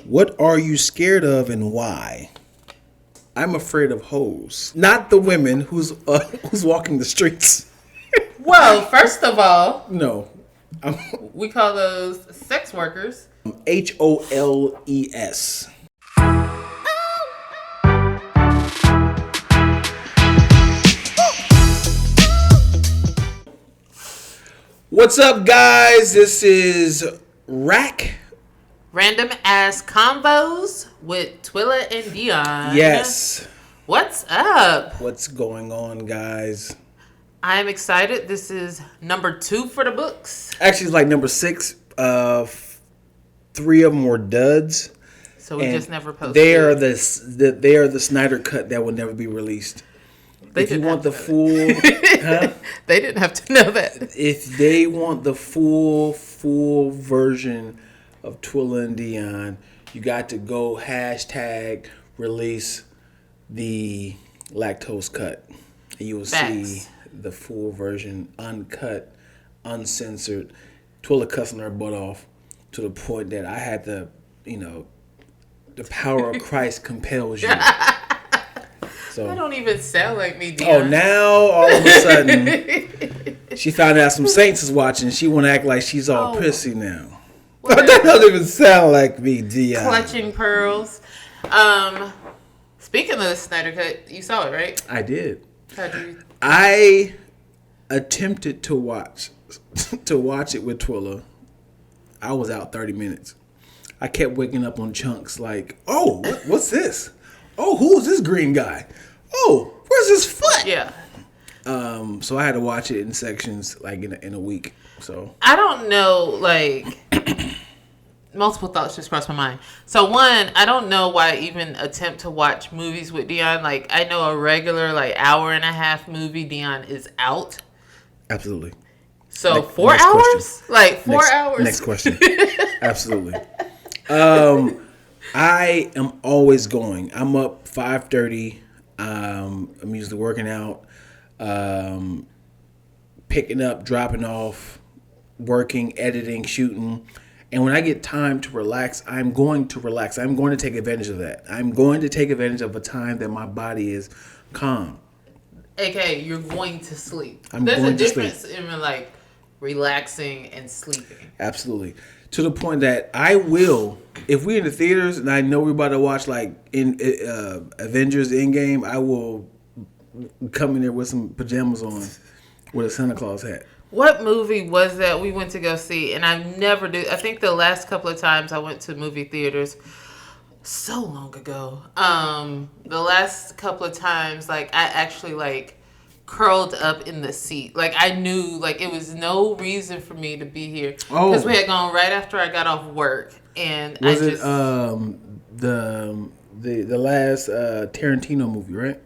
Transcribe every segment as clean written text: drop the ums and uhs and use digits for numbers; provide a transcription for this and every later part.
What are you scared of and why? I'm afraid of hoes, not the women who's walking the streets. Well, first of all, No, we call those sex workers. HOLES. What's up, guys? This is Rack. Random Ass Convos with Twilla and Dion. Yes. What's up? What's going on, guys? I'm excited. This is number 2 for the books. Actually, it's like number 6. 3 of them were duds. So we just never posted. They are the Snyder cut that will never be released. They If you want the full, They didn't have to know that. if they want the full version of Twilla and Dion, you got to go # release the Lacktoast cut, and you will see the full version, uncut, uncensored. Twilla cussing her butt off to the point that I had to, the power of Christ compels you. So, I don't even sound like me, Dion. oh, now all of a sudden she found out some saints is watching. She want to act like she's all prissy now. That doesn't even sound like me, Dion. Clutching pearls. Speaking of the Snyder Cut, you saw it, right? I did. How'd you? I attempted to watch it with Twilla. I was out 30 minutes. I kept waking up on chunks like, oh, what's this? Oh, who's this green guy? Oh, where's his foot? Yeah. So I had to watch it in sections, like in a week. So I don't know, like, multiple thoughts just crossed my mind. So one, I don't know why I even attempt to watch movies with Dion. Like, I know a regular, like, hour-and-a-half movie, Dion is out. absolutely. So 4 hours? Question. Like, 4 hours? Next question. Absolutely. I am always going. I'm up 5:30. I'm usually working out, picking up, dropping off, working, editing, shooting. And when I get time to relax, I'm going to relax. I'm going to take advantage of that. I'm going to take advantage of a time that my body is calm. AKA, you're going to sleep. I'm There's going a to difference in, like, relaxing and sleeping. Absolutely. To the point that I will, if we're in the theaters and I know we're about to watch like in Avengers Endgame, I will come in there with some pajamas on with a Santa Claus hat. What movie was that we went to go see? And I never did. I think the last couple of times I went to movie theaters, so long ago. The last couple of times, like, I actually, like, curled up in the seat. Like, I knew, like, it was no reason for me to be here. Because we had gone right after I got off work. And was it the last Tarantino movie, right?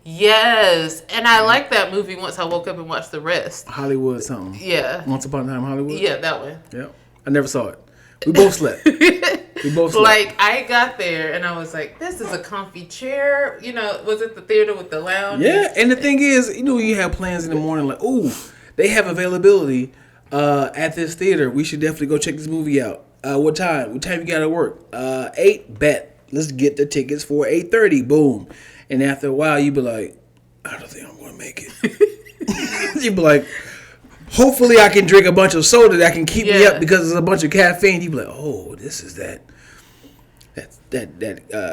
Yes. And I liked that movie once I woke up and watched the rest. Hollywood something. Yeah. Once Upon a Time in Hollywood? Yeah, that one. Yeah. I never saw it. We both slept. Like, I got there and I was like, this is a comfy chair. Was it the theater with the lounge? Yeah, and the thing is, you have plans in the morning like, ooh, they have availability at this theater. We should definitely go check this movie out. What time? What time you got to work? 8, bet. Let's get the tickets for 8:30. Boom. And after a while, you be like, I don't think I'm going to make it. You be like, hopefully I can drink a bunch of soda that can keep me up because there's a bunch of caffeine. You be like, oh, this is that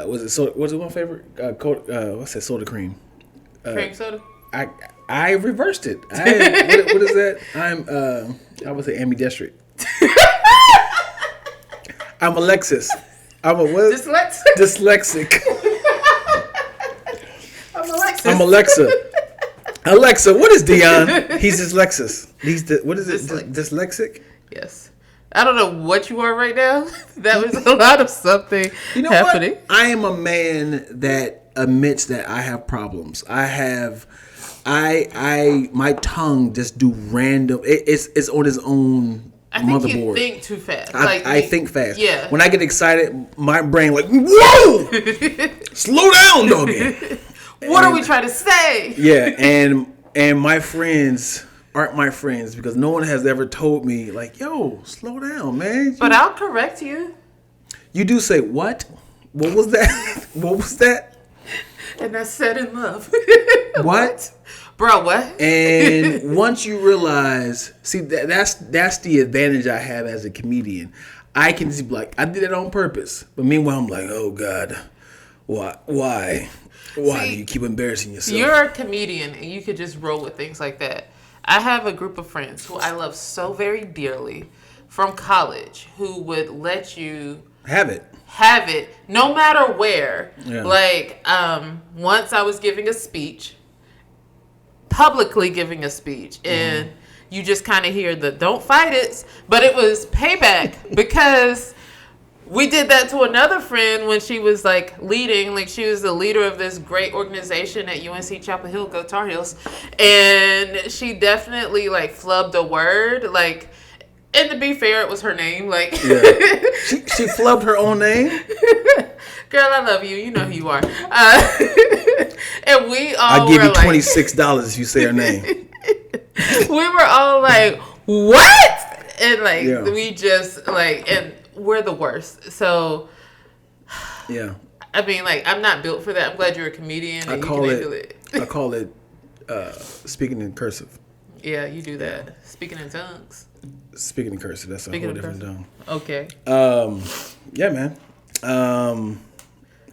was it soda? Was it my favorite? What's that soda cream? Cream soda? I reversed it. What is that? I would say ambidextric. I'm Alexis. I'm a what? Dyslexic. I'm Alexa. Alexa, what is Dion? He's dyslexic. What is it? Dyslexic? Yes. I don't know what you are right now. That was a lot of something happening. What? I am a man that admits that I have problems. My tongue just do random. It's on its own motherboard. I think you think too fast. I think fast. Yeah. When I get excited, my brain like, whoa! Slow down, doggy. What are we trying to say? Yeah, and my friends aren't my friends because no one has ever told me like, yo, slow down, man. But I'll correct you. You do say what? What was that? What was that? And that's set in love. What? Bro, what? And once you realize, see, that's the advantage I have as a comedian. I can just be like, I did it on purpose. But meanwhile, I'm like, oh God, why? Why do you keep embarrassing yourself? You're a comedian and you could just roll with things like that. I have a group of friends who I love so very dearly from college who would let you have it no matter where. Yeah. Like, once I was giving a speech, publicly giving a speech, and you just kind of hear the don't fight it, but it was payback because we did that to another friend when she was like leading, like she was the leader of this great organization at UNC Chapel Hill, go Tar Heels, and she definitely like flubbed a word, like, and to be fair, it was her name, like she flubbed her own name. Girl, I love you. You know who you are. And we all I'll give you $26 if you say her name. We were all like, what? And like, we just like, and we're the worst. So, yeah. I mean, like, I'm not built for that. I'm glad you're a comedian. And I call it speaking in cursive. Yeah, you do that. Speaking in tongues. Speaking in cursive, that's a whole different tongue. Okay. Yeah, man.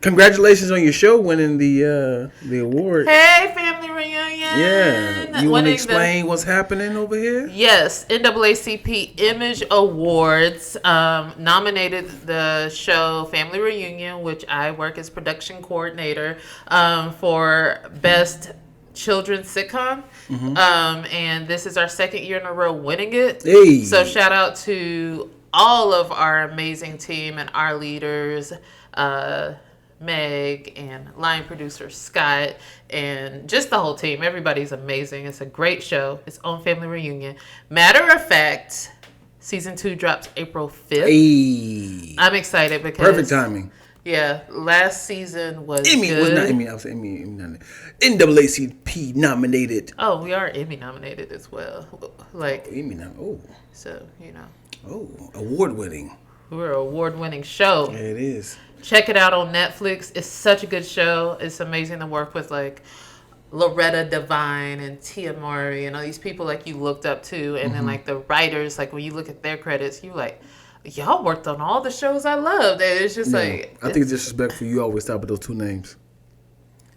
Congratulations on your show winning the award. Hey, family reunion. Yeah. You want to explain what's happening over here? Yes. NAACP Image Awards nominated the show Family Reunion, which I work as production coordinator, for Best Children's Sitcom. And this is our second year in a row winning it. Hey. So shout out to all of our amazing team and our leaders, Meg and line producer Scott, and just the whole team. Everybody's amazing. It's a great show. It's on Family Reunion. Matter of fact, season 2 drops April 5th. Hey. I'm excited because perfect timing. Yeah, last season was Emmy good. was not Emmy. I was Emmy NAACP nominated. Oh, we are Emmy nominated as well. Like Emmy nominated. Oh, so you know. Oh, award winning. We're an award winning show. Yeah, it is. Check it out on Netflix. It's such a good show. It's amazing to work with like Loretta Devine and Tia Mowry and all these people like you looked up to, and then like the writers, like when you look at their credits, you like, y'all worked on all the shows I loved. And it's just like, I think it's disrespectful. You always stop with those two names.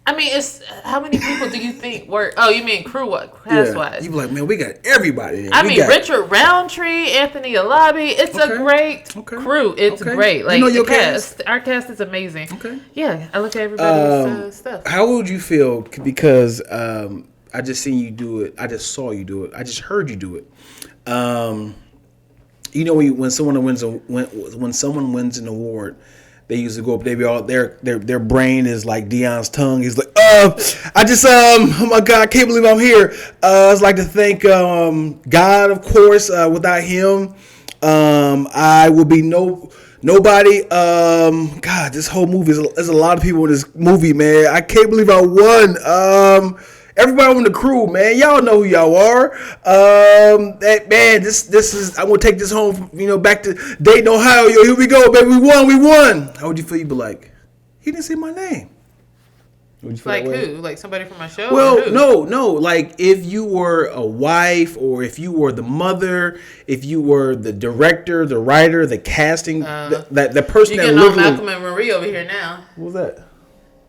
I mean, it's how many people do you think work? Oh, you mean cast wise? You be like, man, we got everybody. I mean, Richard Roundtree, Anthony Alabi. It's a great crew. It's great. Like, you know your cast. Our cast is amazing. Okay. Yeah, I look at everybody's stuff. How would you feel? Because I just seen you do it. I just saw you do it. I just heard you do it. You know, when someone wins an award, they usually go up. They be all their brain is like Dion's tongue. He's like, I just oh my God, I can't believe I'm here. I'd like to thank God, of course. Without him, I would be nobody. God, this whole movie there's a lot of people in this movie, man. I can't believe I won. Everybody on the crew, man, y'all know who y'all are. This is. I'm gonna take this home, back to Dayton, Ohio. Yo, here we go, baby. We won. How would you feel? You'd be like, he didn't say my name. Would you feel like who? Like somebody from my show? Well, no. Like if you were a wife, or if you were the mother, if you were the director, the writer, the casting, the person that literally. Malcolm and Marie over here now. What was that?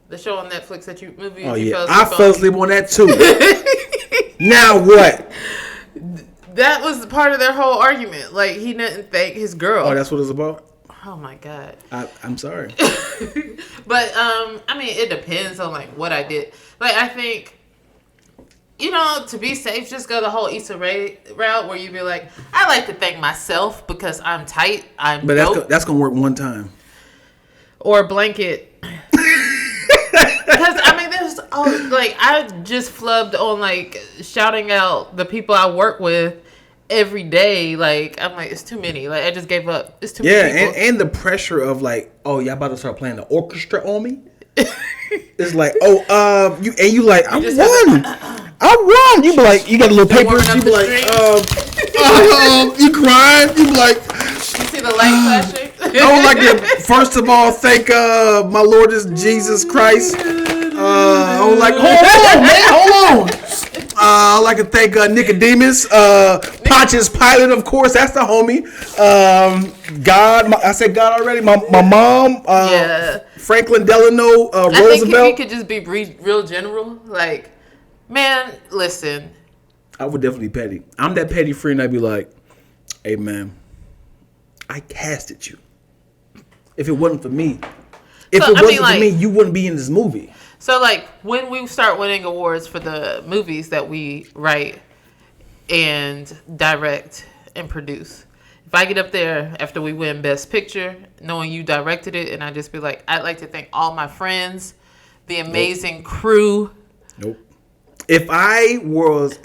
The show on Netflix that you movie. Oh yeah, I fell asleep on that too. Now what? That was part of their whole argument. Like he didn't thank his girl. Oh, that's what it's about. Oh my God. I'm sorry. But I mean, it depends on like what I did. Like I think, to be safe, just go the whole Issa Rae route where you be like, I like to thank myself because I'm tight. I'm. But that's gonna work one time. Or blanket. Because I mean, I just flubbed on like shouting out the people I work with every day. Like I'm like, it's too many. Like I just gave up. It's too many people. and the pressure of like, oh, y'all about to start playing the orchestra on me. It's like, you like, I won. I won. You be like, you got a little paper. You be like, you crying. You be like, you see the light flashing. I would like to first of all thank my Lord Jesus Christ. I would like hold on. I'd like to thank Nicodemus, Pontius Pilate, of course. That's the homie. God, I said God already. My mom, Franklin Delano Roosevelt. I think if you could just be real general, like, man, listen. I would definitely be petty. I'm that petty friend. I'd be like, hey, man, I casted you. If it wasn't for me, for me, you wouldn't be in this movie. So, like, when we start winning awards for the movies that we write and direct and produce, if I get up there after we win Best Picture, knowing you directed it, and I just be like, I'd like to thank all my friends, the amazing crew. Nope. If I was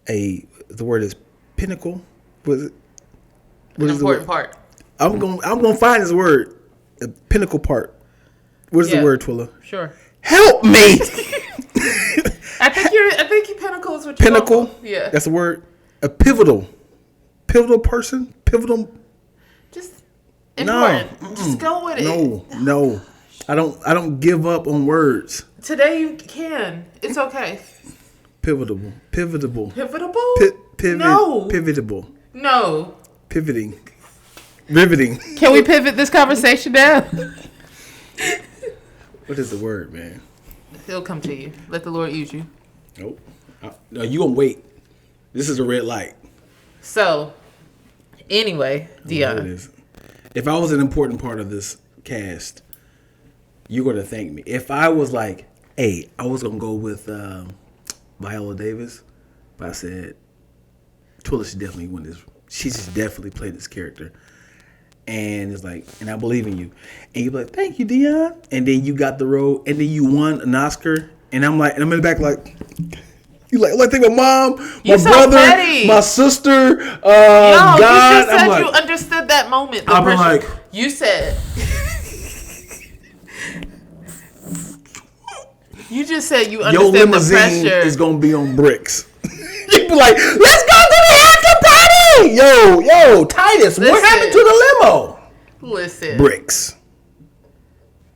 the word is pinnacle. Was it? An important part. I'm gonna find this word, a pinnacle part. What is the word, Twilla? Sure. Help me. I think pinnacle is what you pinnacle. Yeah. That's the word. A pivotal person. Pivotal. Just important. No. Just go with it. No. I don't give up on words. Today you can. It's okay. Pivotable. Pivotable? No. Pivotable. No. Pivoting. Riveting. Can we pivot this conversation now? What is the word, man? He'll come to you. Let the Lord use you. Nope. No, you gonna wait. This is a red light. So, anyway, Dion. It is. If I was an important part of this cast, you're gonna thank me. If I was like, hey, I was gonna go with Viola Davis, but I said, Twilla should definitely win this. She should definitely play this character. And it's like, and I believe in you. And you're like, thank you, Dion. And then you got the role, and then you won an Oscar. And I'm like, and I'm in the back like, you like think of mom, my brother, my sister, God. You just said like, you understood that moment. I'm like, you said. You just said you understand the pressure. Your limousine is gonna be on bricks. You be like, let's go to the after party. Yo, Titus, what happened to the limo? Listen, bricks.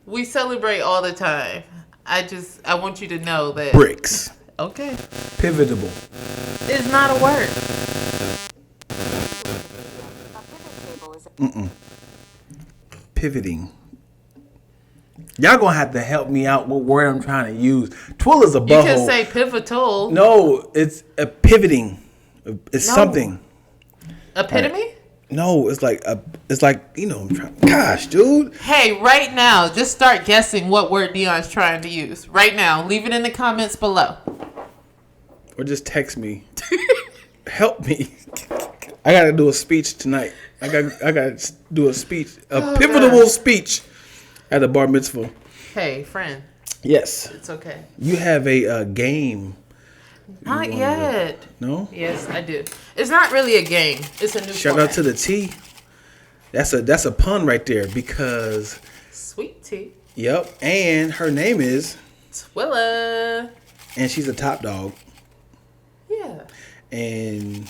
We celebrate all the time. I want you to know that bricks. Okay. Pivotable. It's not a word. Pivoting. Y'all gonna have to help me out what word I'm trying to use. Twilla's a butthole. You can say pivotal. No, it's a pivoting. It's something. Epitome? Right. No, it's like you know. I'm trying. Gosh, dude. Hey, right now, just start guessing what word Dion's trying to use. Right now, leave it in the comments below. Or just text me. Help me. I gotta do a speech tonight. I gotta do a speech, pivotal speech at a bar mitzvah. Hey, friend. Yes. It's okay. You have a game. Not yet. No? Yes, I do. It's not really a game. It's a new Shout format. out to the T. That's a pun right there because Sweet Tea. Yep. And her name is Twilla. And she's a top dog. Yeah. And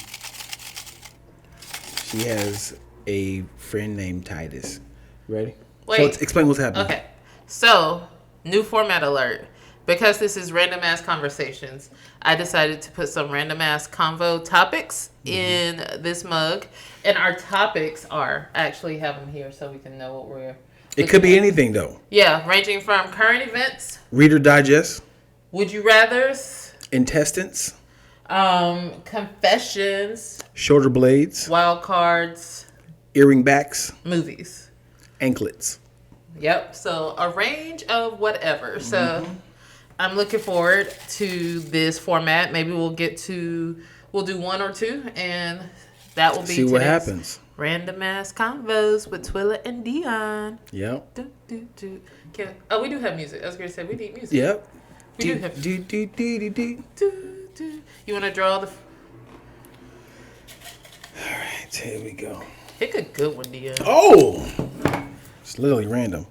she has a friend named Titus. Ready? Wait. So explain what's happening. Okay. So, new format alert. Because this is random ass conversations, I decided to put some random ass convo topics in this mug. And our topics are, I actually have them here so we can know what we're... It could be anything though. Yeah, ranging from current events. Reader Digest. Would you rathers. Intestines. Confessions. Shoulder blades. Wild cards. Earring backs. Movies. Anklets. Yep. So a range of whatever. So I'm looking forward to this format. Maybe we'll do one or two, and that will be see what happens. Random Ass Convos with Twilla and Dion. Yep. We do have music. I was gonna say we need music. Yep. We do have. You want to draw the? All right, here we go. Pick a good one, Dion. Oh, it's literally random.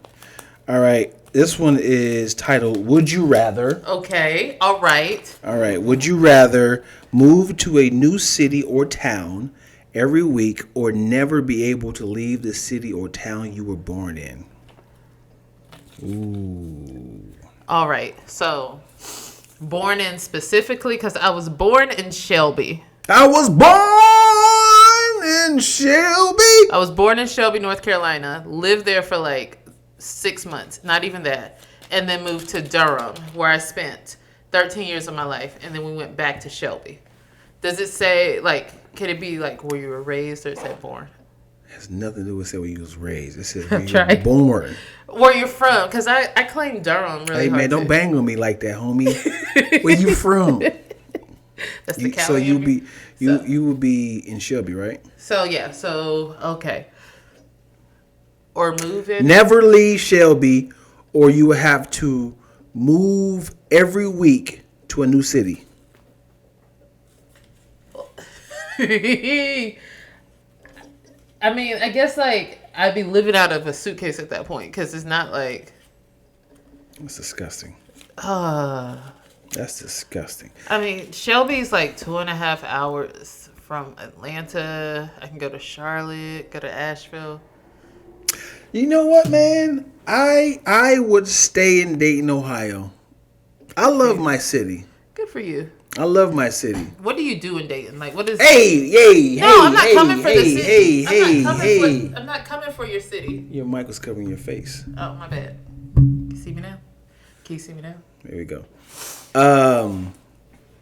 All right, this one is titled "Would You Rather?" Okay. All right. All right. Would you rather move to a new city or town every week or never be able to leave the city or town you were born in? Ooh. All right. So, born in specifically, because I was born in Shelby. I was born in Shelby. I was born in Shelby, North Carolina. Lived there for like 6 months. Not even that. And then moved to Durham, where I spent 13 years of my life. And then we went back to Shelby. Does it say, like, can it be like where you were raised, or is that born? It has nothing to do with say where you was raised. It says where you were born. Where you're from, because I claim Durham really hard. Hey man, don't bang on me like that, homie. Where you from? That's the Cali. So you would be in Shelby, right? So yeah, okay. Or move in. Never leave Shelby, or you will have to move every week to a new city. I mean, I guess like I'd be living out of a suitcase at that point, because it's not like. That's disgusting. That's disgusting. I mean, Shelby's like 2.5 hours from Atlanta. I can go to Charlotte, go to Asheville. You know what, man? I would stay in Dayton, Ohio. I love my city. Good for you. I love my city. What do you do in Dayton? Like, what is? I'm not coming for the city. Hey. I'm not coming for your city. Your mic was covering your face. Oh, my bad. Can you see me now? There we go.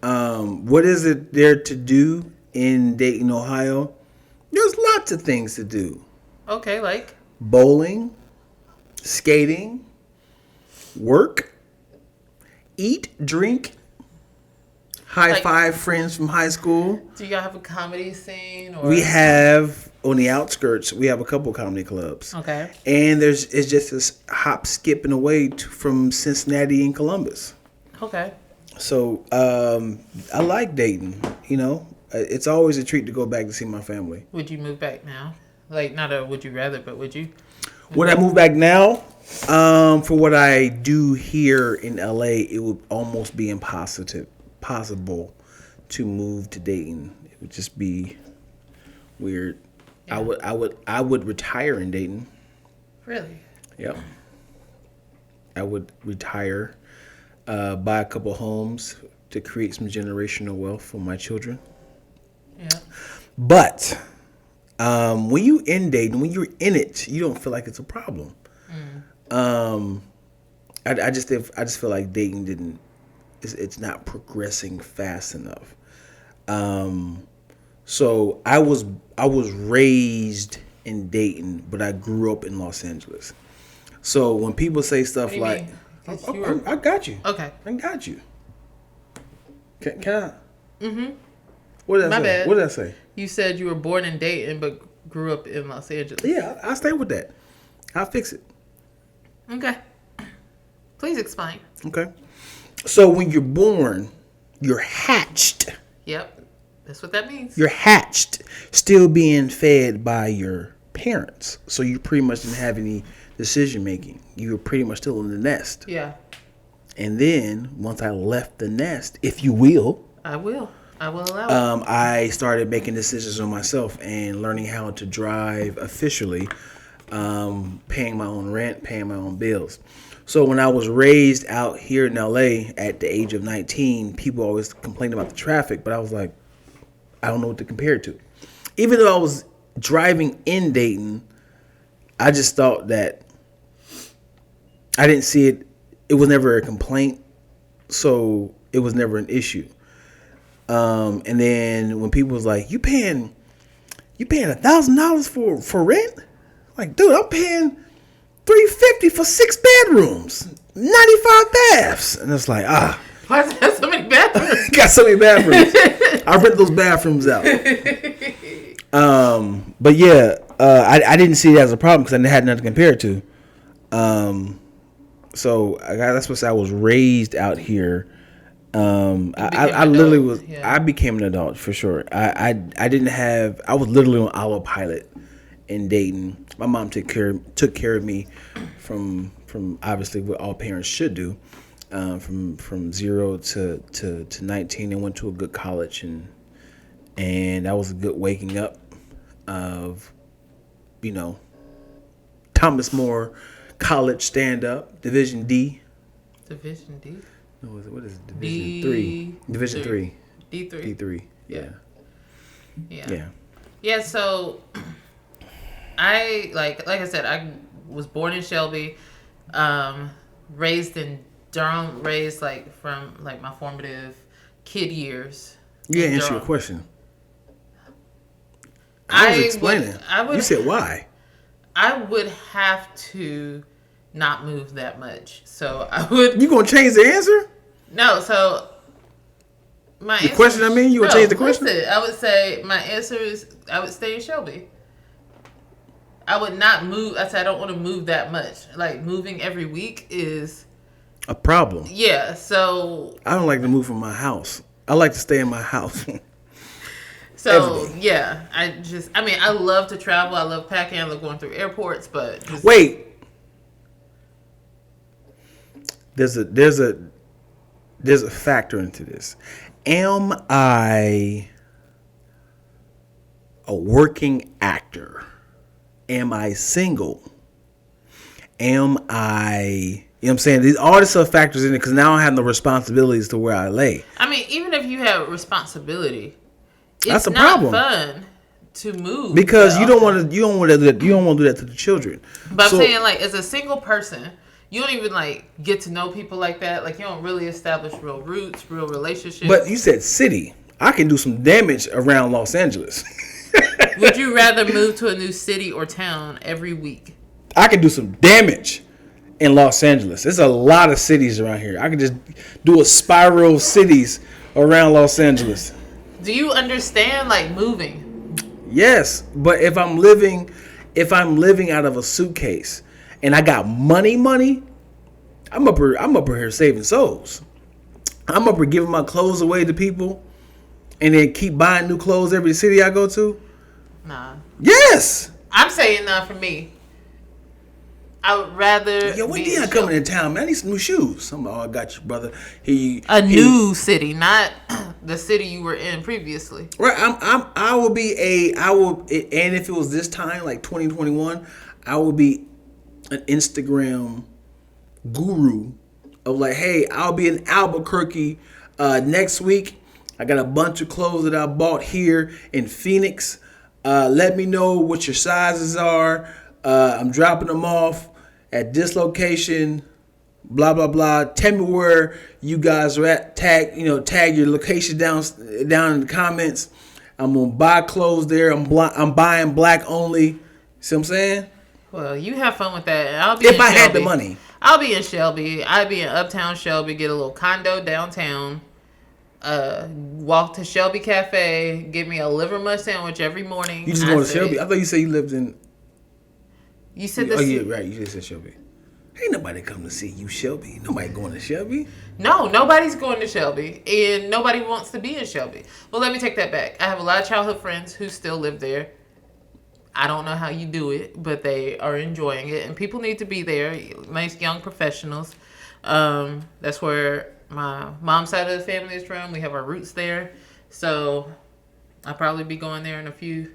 What is it there to do in Dayton, Ohio? There's lots of things to do. Okay, like bowling, skating, work, eat, drink, high five friends from high school. Do y'all have a comedy scene? Or we have, on the outskirts, we have a couple comedy clubs. Okay. And it's just this hop, skipping away from Cincinnati and Columbus. Okay. So I like Dayton. You know, it's always a treat to go back to see my family. Would you move back now? Like, not a would you rather, but would you? Would I move back now? For what I do here in LA, it would almost be possible to move to Dayton. It would just be weird. Yeah. I would retire in Dayton. Really? Yep. I would retire, buy a couple homes to create some generational wealth for my children. Yeah. But when you in Dayton, when you're in it, you don't feel like it's a problem. I just feel like Dayton it's not progressing fast enough. So I was raised in Dayton, but I grew up in Los Angeles. So when people say stuff like, I got you. Okay. I got you. Can I? Mm-hmm. What did I say? Bad. What did I say? You said you were born in Dayton, but grew up in Los Angeles. Yeah, I'll stay with that. I'll fix it. Okay. Please explain. Okay. So when you're born, you're hatched. Yep. That's what that means. You're hatched, still being fed by your parents. So you pretty much didn't have any decision making. You were pretty much still in the nest. Yeah. And then once I left the nest, if you will. I will allow it. I started making decisions on myself and learning how to drive officially, paying my own rent, paying my own bills. So when I was raised out here in LA at the age of 19, people always complained about the traffic, but I was like, I don't know what to compare it to. Even though I was driving in Dayton, I just thought that I didn't see it. It was never a complaint, so it was never an issue. And then when people was like, you paying $1,000 for rent? Like, dude, I'm paying $350 for 6 bedrooms, 95 baths. And it's like, why does it have so many bathrooms? Got so many bathrooms. I rent those bathrooms out. But yeah, I didn't see it as a problem because I had nothing to compare it to. So that's what I was raised out here. I literally was. Yeah. I became an adult for sure. I was literally on autopilot in Dayton. My mom took care of me from obviously what all parents should do. From 0 to 19, and went to a good college, and that was a good waking up. of, you know, Thomas More College stand-up, Division D. Division D? No, what is it? Division 3. Division 3. D3. D3. Yeah. Yeah, so I like I said, I was born in Shelby, raised in Durham, raised like from like my formative kid years. You didn't answer your question. I was explaining. You said why? I would have to not move that much. So I would. You gonna change the answer? No, so my the question. I mean, you gonna change the question? Listen, I would say my answer is I would stay in Shelby. I would not move. I said I don't want to move that much. Like moving every week is a problem. Yeah, so I don't like to move from my house. I like to stay in my house. So yeah, I love to travel. I love packing. I love going through airports. But wait, there's a factor into this. Am I a working actor? Am I single? Am I? You know what I'm saying? All this stuff factors in it because now I have no responsibilities to where I lay. I mean, even if you have responsibility, that's a problem. It's not fun to move because you don't want to do that to the children. But I'm saying, like, as a single person, you don't even like get to know people like that. Like, you don't really establish real roots, real relationships. But you said city. I can do some damage around Los Angeles. Would you rather move to a new city or town every week? I can do some damage in Los Angeles. There's a lot of cities around here. I can just do a spiral of cities around Los Angeles. Do you understand like moving? Yes, but if I'm living out of a suitcase and I got money, I'm up here saving souls. I'm up here giving my clothes away to people and then keep buying new clothes every city I go to. Nah. Yes. I'm saying not for me. I would rather. Yo, when Dion coming in town, man? I need some new shoes. I got you, brother. New city, not the city you were in previously. Right. I will be and if it was this time, like 2021, I would be an Instagram guru of like, hey, I'll be in Albuquerque next week. I got a bunch of clothes that I bought here in Phoenix. Let me know what your sizes are. I'm dropping them off at this location, blah, blah, blah. Tell me where you guys are at. Tag your location down in the comments. I'm going to buy clothes there. I'm buying black only. See what I'm saying? Well, you have fun with that. I'll be if I had the money. I'll be in Shelby. I'd be in Uptown Shelby, get a little condo downtown. Walk to Shelby Cafe, get me a liver mush sandwich every morning. You just going to Shelby? I thought you said you lived in... You said this. Oh, yeah, right. You just said Shelby. Ain't nobody come to see you, Shelby. Nobody going to Shelby. No, nobody's going to Shelby. And nobody wants to be in Shelby. Well, let me take that back. I have a lot of childhood friends who still live there. I don't know how you do it, but they are enjoying it. And people need to be there. Nice young professionals. That's where my mom's side of the family is from. We have our roots there. So I'll probably be going there in a few...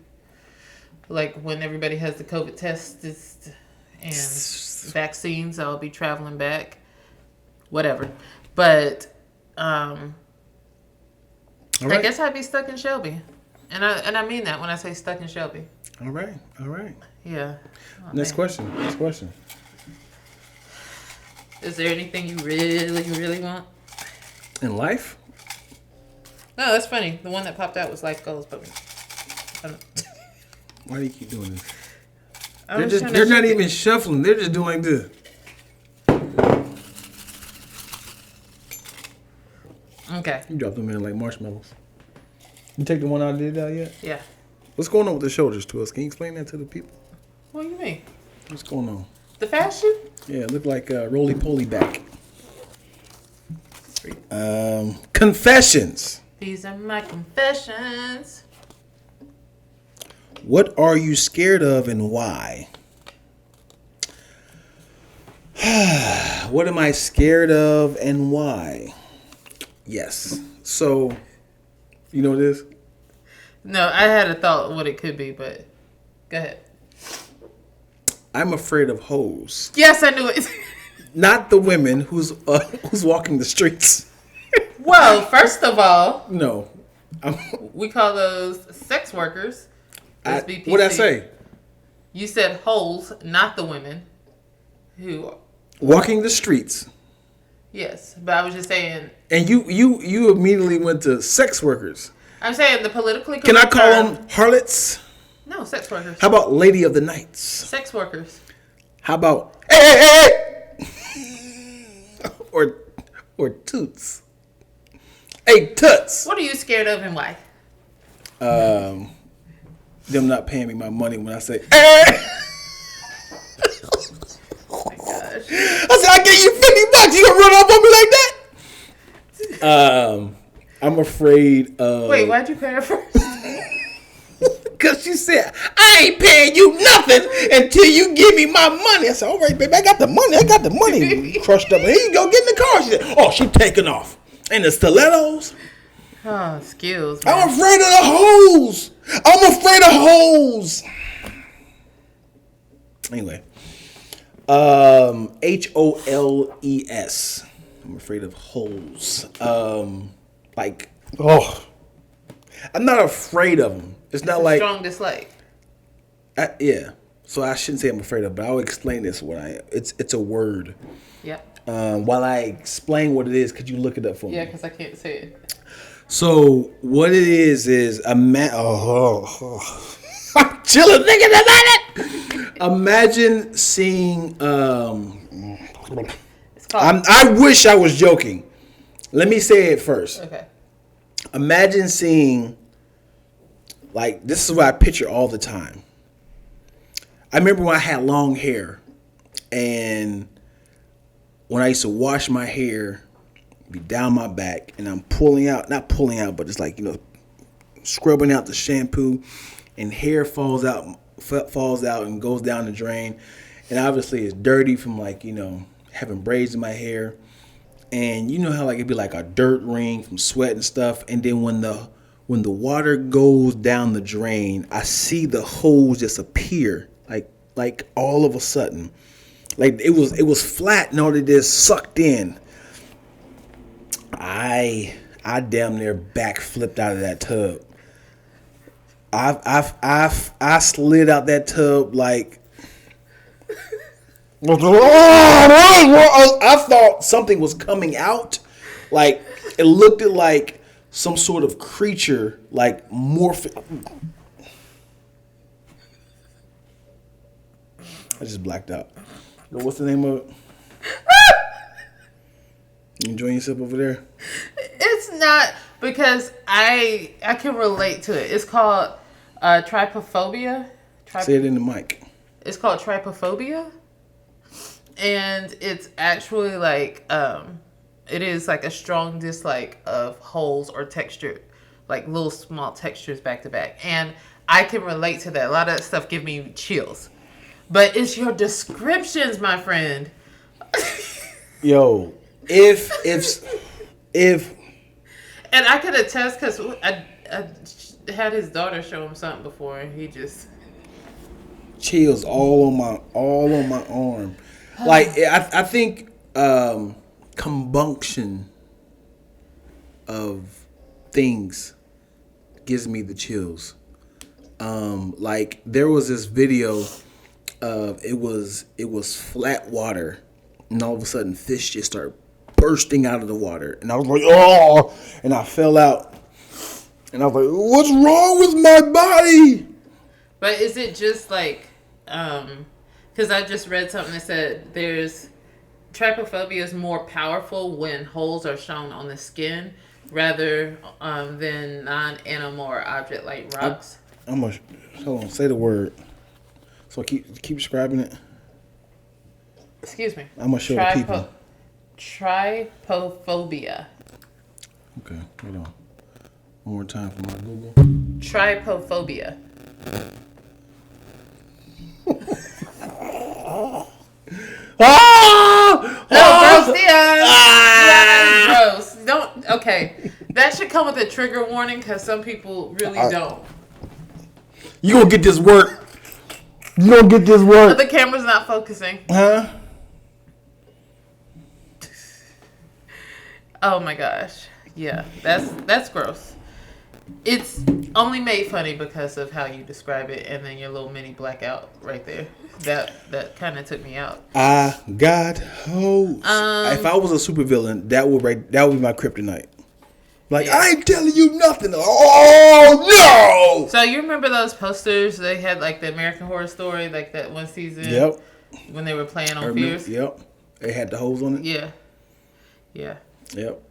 Like when everybody has the COVID tests and vaccines, I'll be traveling back. Whatever. But I guess I'd be stuck in Shelby. And I mean that when I say stuck in Shelby. All right. Yeah. Next question. Is there anything you really, really want? In life? No, that's funny. The one that popped out was life goals, but why do you keep doing this? They're not even shuffling. They're just doing this. Okay. You dropped them in like marshmallows. You take the one I did out yet? Yeah. What's going on with the shoulders to us? Can you explain that to the people? What do you mean? What's going on? The fashion? Yeah, it looked like roly-poly back. Confessions. These are my confessions. What are you scared of and why? What am I scared of and why? Yes. So, you know this? No, I had a thought what it could be, but... Go ahead. I'm afraid of hoes. Yes, I knew it. Not the women who's walking the streets. Well, first of all, No. we call those sex workers. SBPC. What'd I say? You said hoes, not the women who Walking the streets. Yes, but I was just saying. And you immediately went to sex workers. I'm saying the politically correct. Can I call them harlots? No, sex workers. How about lady of the nights? Sex workers. How about hey? or toots? Hey, toots. What are you scared of and why? Them not paying me my money when I say hey. Oh my gosh. I said, I gave you $50. You gonna run up on me like that? I'm afraid of. Wait, why'd you pay her first? Because she said, I ain't paying you nothing until you give me my money. I said, all right, baby, I got the money. Crushed up. Here you go, get in the car. She said, oh, she taking off. And the stilettos. Oh, skills. Man. I'm afraid of the hoes. Anyway. HOLES. I'm afraid of holes. I'm not afraid of them. It's not like strong dislike. Yeah. So I shouldn't say I'm afraid of, but I'll explain this. It's a word. Yep. While I explain what it is, could you look it up for me? Yeah, because I can't say it. So what it is I'm chilling thinking about it. Imagine seeing. I wish I was joking. Let me say it first. Okay. Imagine seeing. Like, this is what I picture all the time. I remember when I had long hair, and when I used to wash my hair, be down my back, and I'm not pulling out, but it's like, scrubbing out the shampoo, and hair falls out and goes down the drain. And obviously it's dirty from having braids in my hair. And you know how it'd be like a dirt ring from sweat and stuff. And then when the water goes down the drain, I see the hose just appear like all of a sudden. Like it was flat and all it just sucked in. I damn near backflipped out of that tub. I slid out that tub like I thought something was coming out. Like it looked like some sort of creature, like morphic. I just blacked out. What's the name of it? You enjoying yourself over there? It's not, because I can relate to it. It's called trypophobia. Say it in the mic. It's called trypophobia, and it's actually like it is like a strong dislike of holes or texture, like little small textures back to back. And I can relate to that. A lot of that stuff give me chills. But it's your descriptions, my friend. Yo, if and I could attest, because I had his daughter show him something before, and he just chills all on my arm. Like I think combustion of things gives me the chills. Like there was this video of it was flat water, and all of a sudden fish just started bursting out of the water, and I was like, oh, and I fell out, and I was like, what's wrong with my body? But is it just like, because I just read something that said trypophobia is more powerful when holes are shown on the skin rather than non-animal or object like rocks. Hold on, say the word. So keep describing it. Excuse me. I'm gonna show the people. Trypophobia. Okay, hold on. One more time for my Google. Trypophobia. Gross, Dion. Gross. Don't. Okay, that should come with a trigger warning, because some people really don't. You gonna get this work? You don't get this work. The camera's not focusing. Huh? Oh my gosh. Yeah, that's gross. It's only made funny because of how you describe it, and then your little mini blackout right there. That kind of took me out. I got hoes. If I was a supervillain, that would be my kryptonite. Like, yeah. I ain't telling you nothing. Oh no! So you remember those posters? They had like the American Horror Story, like that one season. Yep. When they were playing on Fears. Yep. They had the hoes on it. Yeah. Yeah. Yep.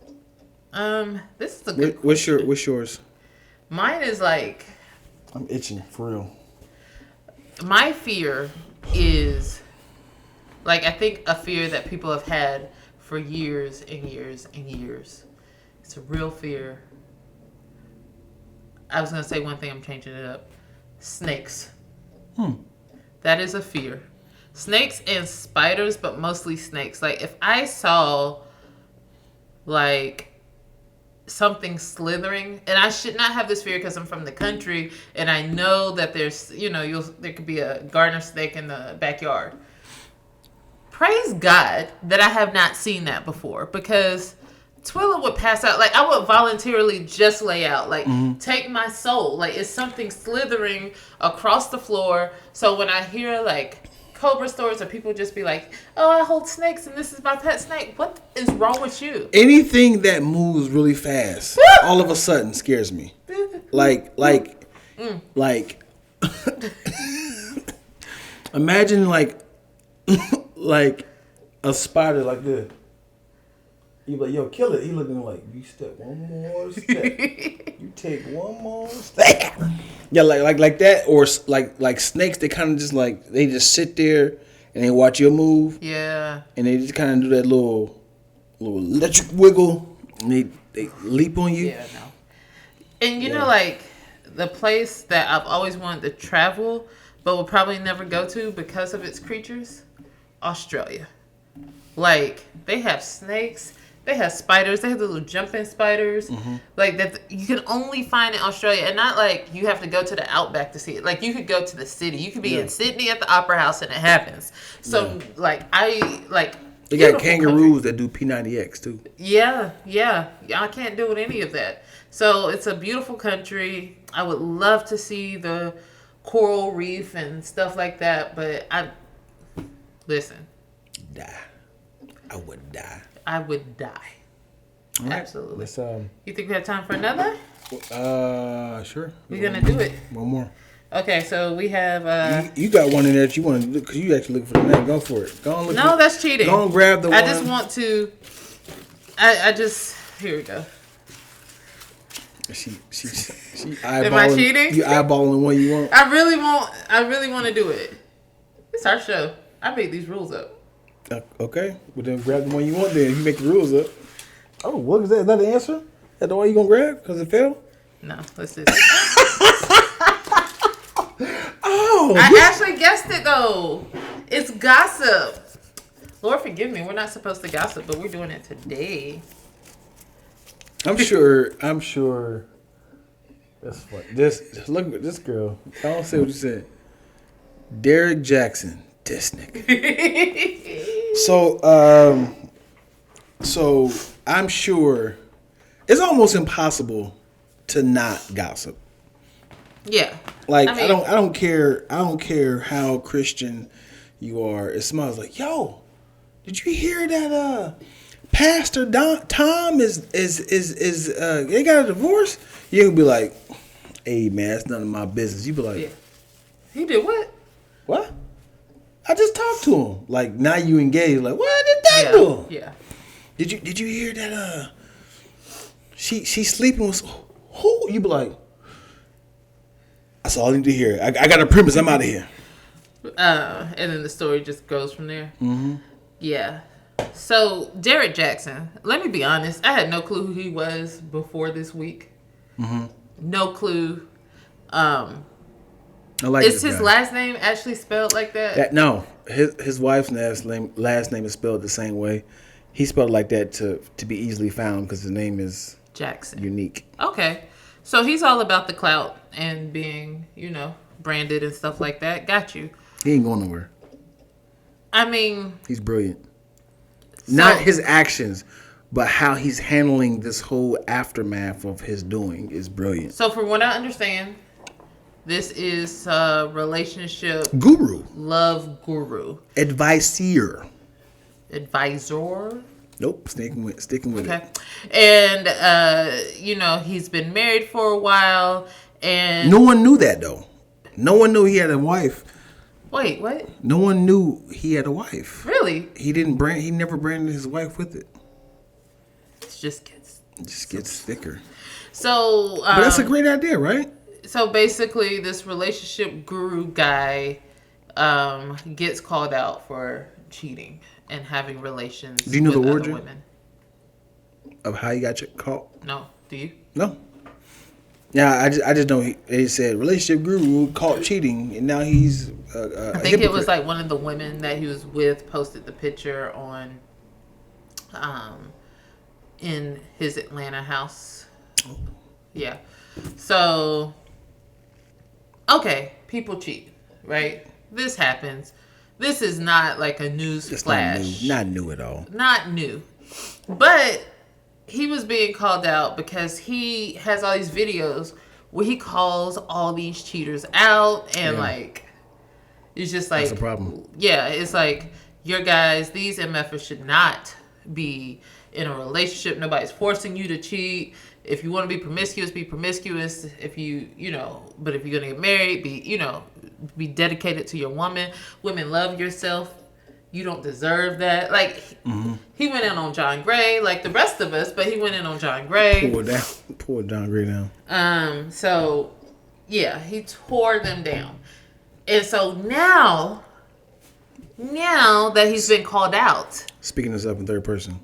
This is a good. What's yours? Mine is like. I'm itching for real. My fear is, like, I think a fear that people have had for years and years and years. It's a real fear. I was gonna say one thing. I'm changing it up. Snakes. That is a fear. Snakes and spiders, but mostly snakes. Like, if I saw, like, something slithering, and I should not have this fear because I'm from the country and I know that there's, there could be a garter snake in the backyard. Praise God that I have not seen that before, because Twilla would pass out. Like, I would voluntarily just lay out, like, take my soul. Like, it's something slithering across the floor. So when I hear, like, cobra stories, or people just be like, oh, I hold snakes and this is my pet snake. What is wrong with you? Anything that moves really fast all of a sudden scares me. Like imagine like a spider like this. You like, yo, kill it. He looking like, you step one more step. You take one more step. Yeah, like that, or like snakes. They kind of just like, they just sit there and they watch your move. Yeah. And they just kind of do that little electric wiggle, and they leap on you. Yeah, no. And you know, like, the place that I've always wanted to travel, but will probably never go to because of its creatures, Australia. Like, they have snakes. They have spiders. They have the little jumping spiders. Like, that you can only find in Australia. And not like you have to go to the outback to see it. Like, you could go to the city. You could be in Sydney at the Opera House and it happens. So, they got kangaroos that do P90X too. Yeah. I can't do any of that. So, it's a beautiful country. I would love to see the coral reef and stuff like that. But listen. Die. I would die. I would die. All right. Absolutely. Let's, you think we have time for another? Sure. We're gonna do it. One more. Okay, so we have. You got one in there that you want to look, because you actually looking for the name. Go for it. Go on. Look. No, that's cheating. Go on, grab the one. I just want to. I just. Here we go. She eyeballing. Am I cheating? You eyeballing the one you want. I really want to do it. It's our show. I made these rules up. Okay, well then grab the one you want. Then you make the rules up. Oh, what is that? Is that the answer? Is that the one you gonna grab because it failed? No, let's do this. Oh, I actually guessed it though. It's gossip. Lord forgive me. We're not supposed to gossip, but we're doing it today. I'm sure. That's funny. Just look at this girl. I don't say what you said. Derrick Jaxn. This nigga. So I'm sure it's almost impossible to not gossip. Yeah. Like, I don't care how Christian you are. It smells like, yo, did you hear that Pastor Tom is they got a divorce? You'll be like, hey man, it's none of my business. You be like, yeah. He did what? What? I just talked to him. Like, now you engaged. Like, what did that do? Yeah. Did you hear that? She's sleeping with who? You be like, that's all I need to hear. I got a premise. I'm out of here. And then the story just goes from there. Mm-hmm. Yeah. So Derrick Jaxn. Let me be honest. I had no clue who he was before this week. Mm-hmm. No clue. Is his last name actually spelled like that? No, his wife's last name is spelled the same way. He spelled it like that to be easily found because his name is Jackson. Unique. Okay, so he's all about the clout and being, branded and stuff like that. Got you. He ain't going nowhere. I mean, he's brilliant. Not his actions, but how he's handling this whole aftermath of his doing is brilliant. So from what I understand, this is a relationship guru, love guru, advisor. Nope, sticking with it. And he's been married for a while, and no one knew that though. No one knew he had a wife. Wait, what? No one knew he had a wife. Really? He never branded his wife with it. It just gets thicker. So, but that's a great idea, right? So basically, this relationship guru guy gets called out for cheating and having relations. Do you know with the other origin women of how he got caught? No. Do you? No. Yeah, I just know he said relationship guru caught cheating, and now he's I think it was like one of the women that he was with posted the picture on in his Atlanta house. Oh. Yeah. So okay, people cheat, right? This happens. This is not like a news flash. Not new at all. Not new. But he was being called out because he has all these videos where he calls all these cheaters out and it's just like that's a problem. Yeah, it's like your guys, these MFers should not be in a relationship. Nobody's forcing you to cheat. If you want to be promiscuous, be promiscuous. If but if you're gonna get married, be dedicated to your woman. Women, love yourself. You don't deserve that. Like, he went in on John Gray, like the rest of us, but he went in on John Gray. Poor John Gray down. So, yeah, he tore them down. And so now that he's been called out. Speaking this up in third person.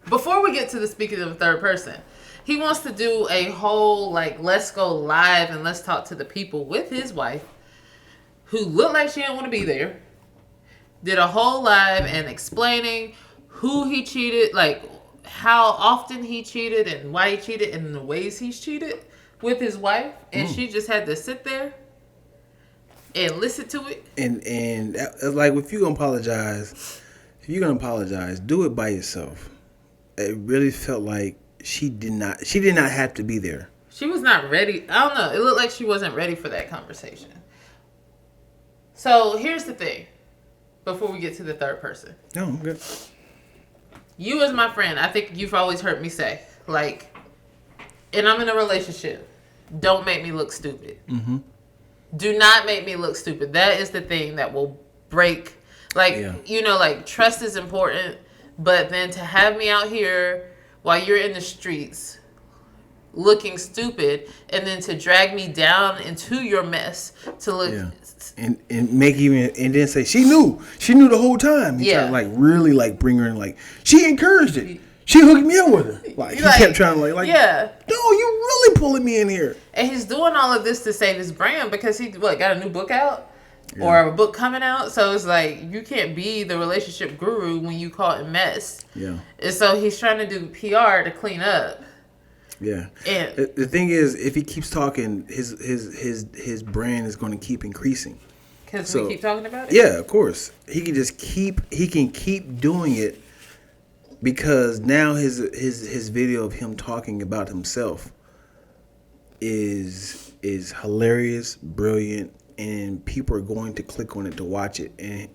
Before we get to the speaking of third person, he wants to do a whole, let's go live and let's talk to the people with his wife, who looked like she didn't want to be there. Did a whole live and explaining who he cheated, like how often he cheated and why he cheated and the ways he's cheated with his wife. And she just had to sit there and listen to it. And like, if you're going to apologize, do it by yourself. It really felt like she did not have to be there. She was not ready. I don't know. It looked like she wasn't ready for that conversation. So here's the thing. Before we get to the third person. No, I'm good. You as my friend, I think you've always heard me say, and I'm in a relationship, don't make me look stupid. Mm-hmm. Do not make me look stupid. That is the thing that will break. Trust is important, but then to have me out here while you're in the streets looking stupid and then to drag me down into your mess to look... Yeah. And make even and then say she knew the whole time. He tried to really bring her in, she encouraged it. She hooked me up with her. He kept trying to no, you really pulling me in here. And he's doing all of this to save his brand because he got a new book out or a book coming out. So it's you can't be the relationship guru when you call it mess. Yeah. And so he's trying to do PR to clean up. Yeah. And the thing is, if he keeps talking, his brand is going to keep increasing. Because we keep talking about it? Yeah, of course. He can keep doing it because now his video of him talking about himself is hilarious, brilliant, and people are going to click on it to watch it, and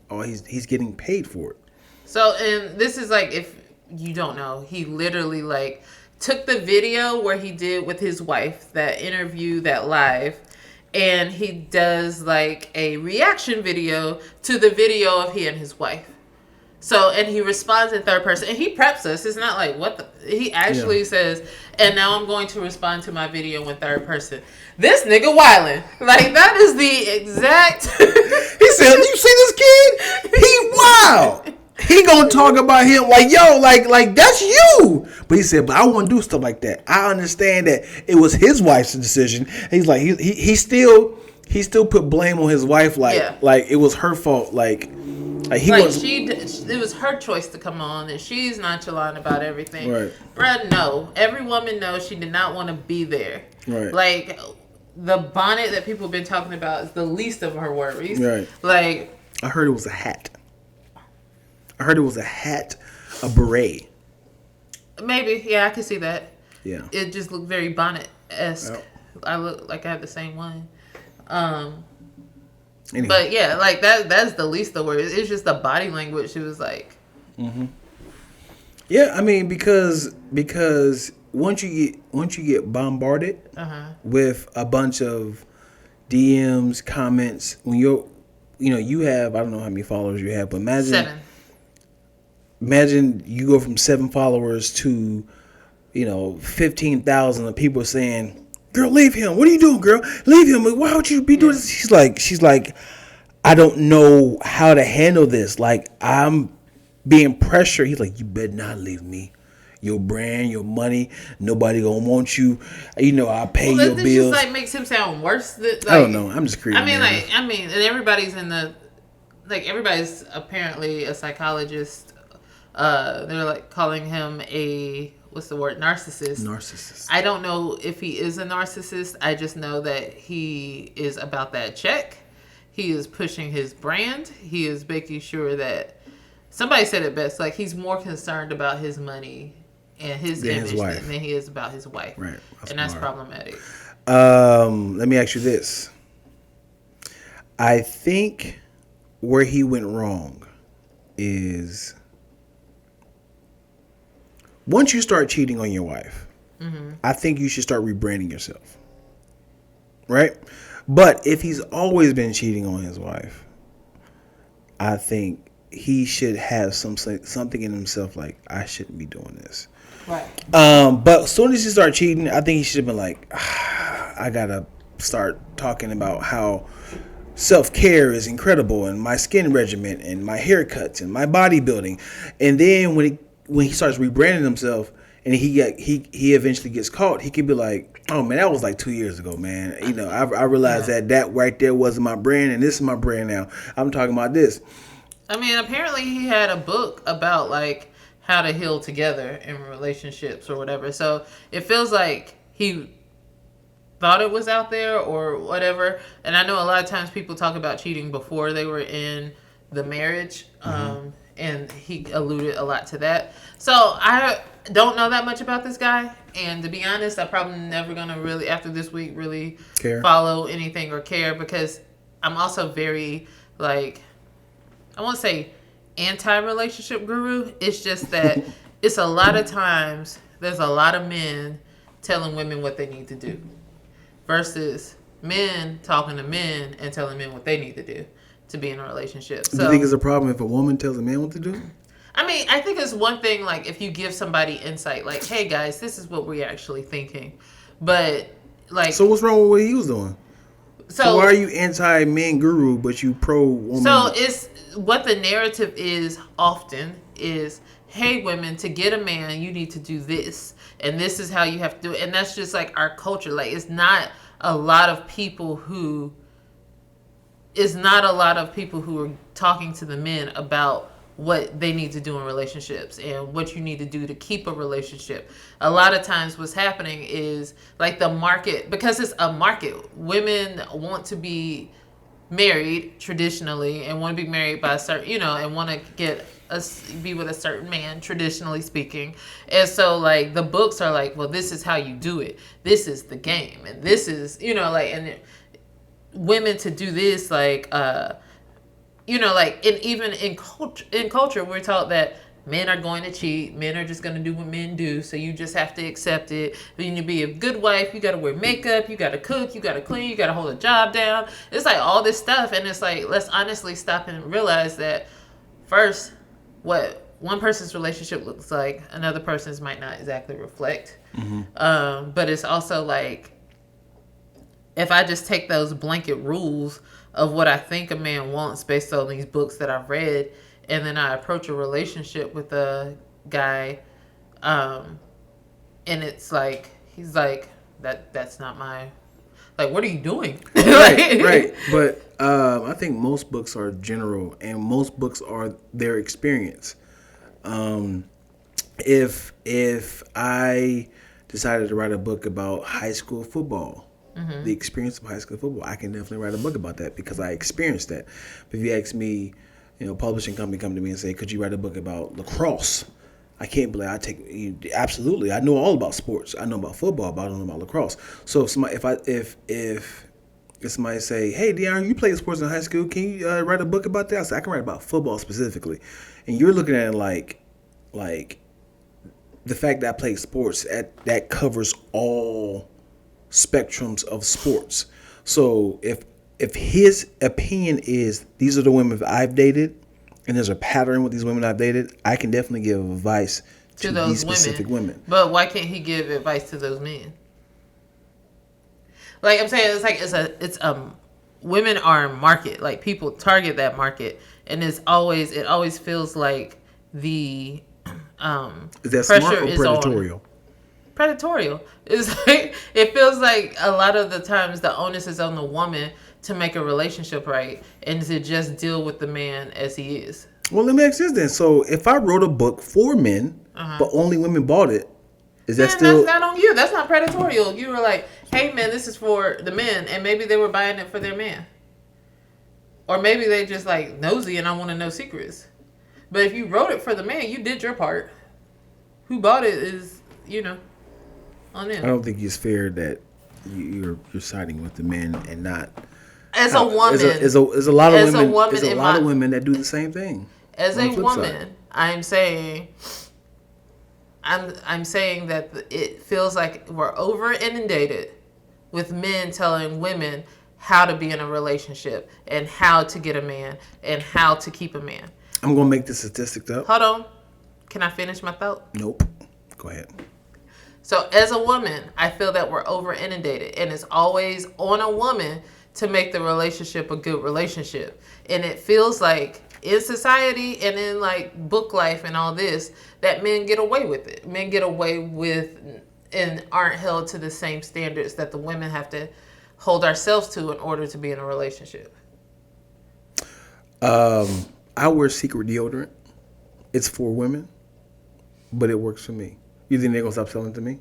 he's getting paid for it. So, and this is if you don't know, he literally took the video where he did with his wife, that interview, that live, and he does a reaction video to the video of he and his wife. So, and he responds in third person, and he preps us. It's not he actually says, and now I'm going to respond to my video in third person. This nigga wildin'. That is the exact... He said, you see this kid? He wild. He gonna talk about him like that's you. But he said, but I won't do stuff like that. I understand that it was his wife's decision. He's he still put blame on his wife it was her fault. It was her choice to come on, and she's nonchalant about everything. Right. Bruh, no. Every woman knows she did not want to be there. Right. the bonnet that people have been talking about is the least of her worries. Right. Like, I heard it was a hat. A beret. Maybe, yeah, I can see that. Yeah. It just looked very bonnet-esque. Yep. I look like I have the same one. Anyway. But yeah, like that's the least of worries. It's just the body language. She was like, Yeah, I mean because once you get bombarded with a bunch of DMs, comments, when you have, I don't know how many followers you have, but 7. Imagine you go from 7 followers to 15,000 of people saying, "Girl, leave him. What are you doing, girl? Leave him. Why would you be doing this?" She's like, "I don't know how to handle this. Like, I'm being pressured." He's like, "You better not leave me. Your brand, your money, nobody gonna want you. I'll pay your this bills." just makes him sound worse. I don't know. I'm just creating. And everybody's everybody's apparently a psychologist. They're like calling him what's the word? Narcissist. Narcissist. I don't know if he is a narcissist. I just know that he is about that check. He is pushing his brand. He is making sure that somebody said it best. Like, he's more concerned about his money and his image than he is about his wife. Right. That's problematic. Let me ask you this. I think where he went wrong is once you start cheating on your wife, I think you should start rebranding yourself. Right? But if he's always been cheating on his wife, I think he should have something in himself like, I shouldn't be doing this. Right. But as soon as he started cheating, I think he should have been like, I gotta start talking about how self-care is incredible, and my skin regimen, and my haircuts, and my bodybuilding. And then when he starts rebranding himself, and he eventually gets caught, he could be like, "Oh man, that was like 2 years ago, man. I realized that right there wasn't my brand, and this is my brand now. I'm talking about this." I mean, apparently he had a book about like how to heal together in relationships or whatever. So it feels like he thought it was out there or whatever. And I know a lot of times people talk about cheating before they were in the marriage. And he alluded a lot to that. So I don't know that much about this guy. And to be honest, I'm probably never going to really, after this week, really follow anything or care, because I'm also very, like, I won't say anti-relationship guru. It's just that it's a lot of times there's a lot of men telling women what they need to do versus men talking to men and telling men what they need to do to be in a relationship. So, do you think it's a problem if a woman tells a man what to do? I mean, I think it's one thing, like, if you give somebody insight, like, hey guys, this is what we're actually thinking. But like, so what's wrong with what he was doing? So why are you anti-man guru but you pro-woman? So it's what the narrative is often is, hey women, to get a man, you need to do this. And this is how you have to do it. And that's just like our culture. Like, it's not a lot of people who are talking to the men about what they need to do in relationships and what you need to do to keep a relationship. A lot of times what's happening is like the market, because it's a market, women want to be married traditionally and want to be married by a certain, and want to be with a certain man, traditionally speaking. And so like the books are like, well, this is how you do it. This is the game. And this is, and women to do this, like, like, and even in culture, we're taught that men are going to cheat. Men are just going to do what men do. So you just have to accept it. When you be a good wife, you got to wear makeup. You got to cook. You got to clean. You got to hold a job down. It's like all this stuff. And it's like, let's honestly stop and realize that first, what one person's relationship looks like, another person's might not exactly reflect. But it's also like, if I just take those blanket rules of what I think a man wants based on these books that I've read, and then I approach a relationship with a guy, and it's like, he's like, that's not my, like, what are you doing? Right. But I think most books are general, and most books are their experience. If I decided to write a book about high school football, the experience of high school football, I can definitely write a book about that because I experienced that. But if you ask me, publishing company come to me and say, could you write a book about lacrosse? I can't believe absolutely. I know all about sports. I know about football, but I don't know about lacrosse. So if somebody say, hey, Dion, you played sports in high school, can you write a book about that? I said, I can write about football specifically. And you're looking at it like the fact that I played sports, that covers all spectrums of sports. So if his opinion is these are the women I've dated and there's a pattern with these women I've dated, I can definitely give advice to those these specific women. But why can't he give advice to those men? Like I'm saying, it's women are a market. Like people target that market, and it always feels like the is that pressure smart or is predatorial? Predatorial. It's like it feels like a lot of the times the onus is on the woman to make a relationship right and to just deal with the man as he is. Well, let me ask this then. So if I wrote a book for men, but only women bought it, is that still? That's not on you. That's not predatorial. You were like, hey man, this is for the men, and maybe they were buying it for their man. Or maybe they just like nosy and I want to know secrets. But if you wrote it for the man, you did your part. Who bought it is, on them. I don't think it's fair that you're siding with the men and not. As a woman, there's a lot of women. There's a lot of women that do the same thing. As a woman, I'm saying that it feels like we're over inundated with men telling women how to be in a relationship and how to get a man and how to keep a man. I'm gonna make the statistics up. Hold on. Can I finish my thought? Nope. Go ahead. So as a woman, I feel that we're over inundated and it's always on a woman to make the relationship a good relationship. And it feels like in society and in like book life and all this, that men get away with it. Men get away with and aren't held to the same standards that the women have to hold ourselves to in order to be in a relationship. I wear secret deodorant. It's for women, but it works for me. You think they're gonna stop selling it to me?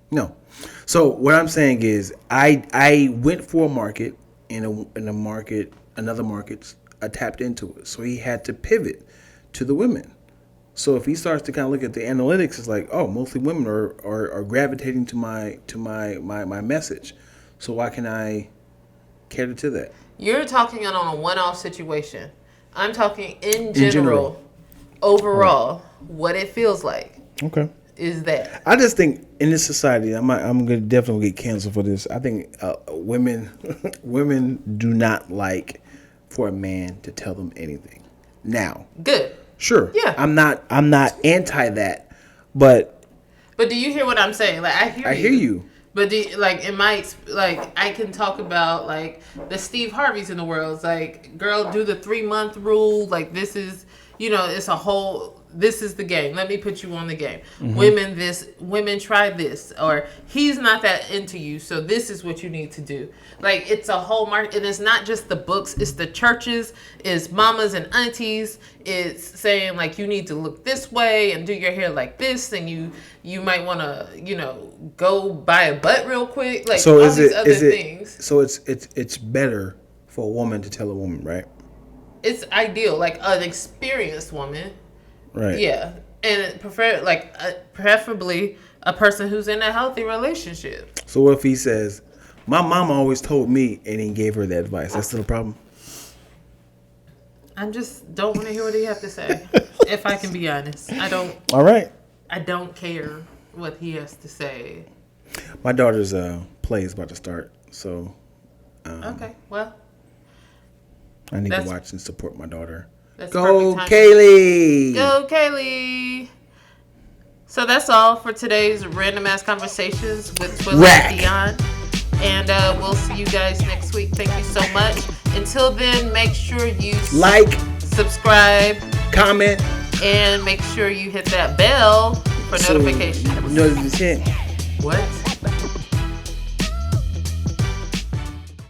No. So what I'm saying is, I went for a market, and another market, I tapped into it. So he had to pivot to the women. So if he starts to kind of look at the analytics, it's like, oh, mostly women are gravitating to my message. So why can I cater to that? You're talking on a one-off situation. I'm talking in general. Overall, what it feels like. Okay. Is that? I just think in this society, I'm gonna definitely get canceled for this. I think women do not like for a man to tell them anything. Now, good. Sure. Yeah. I'm not anti that, but do you hear what I'm saying? Like I hear you. But I can talk about like the Steve Harveys in the world. It's like, girl, do the 3-month rule. Like this is, it's a whole. This is the game. Let me put you on the game. Mm-hmm. Women try this, or he's not that into you, so this is what you need to do. Like it's a whole market, and it's not just the books. It's the churches, it's mamas and aunties. It's saying like you need to look this way and do your hair like this, and you might want to go buy a butt real quick. Like so all these other things. So it's better for a woman to tell a woman, right? It's ideal, like an experienced woman. Right. Yeah, and preferably a person who's in a healthy relationship. So what if he says, "My mom always told me," and he gave her that advice? That's still a problem. I just don't want to hear what he has to say. If I can be honest, I don't. All right. I don't care what he has to say. My daughter's play is about to start, so. Okay. Well. I need to watch and support my daughter. Go Kaylee! Go Kaylee! So that's all for today's Random Ass Conversations with Twilla and Dion. And we'll see you guys next week. Thank you so much. Until then, make sure you like, subscribe, comment, and make sure you hit that bell for notifications. Notification. What?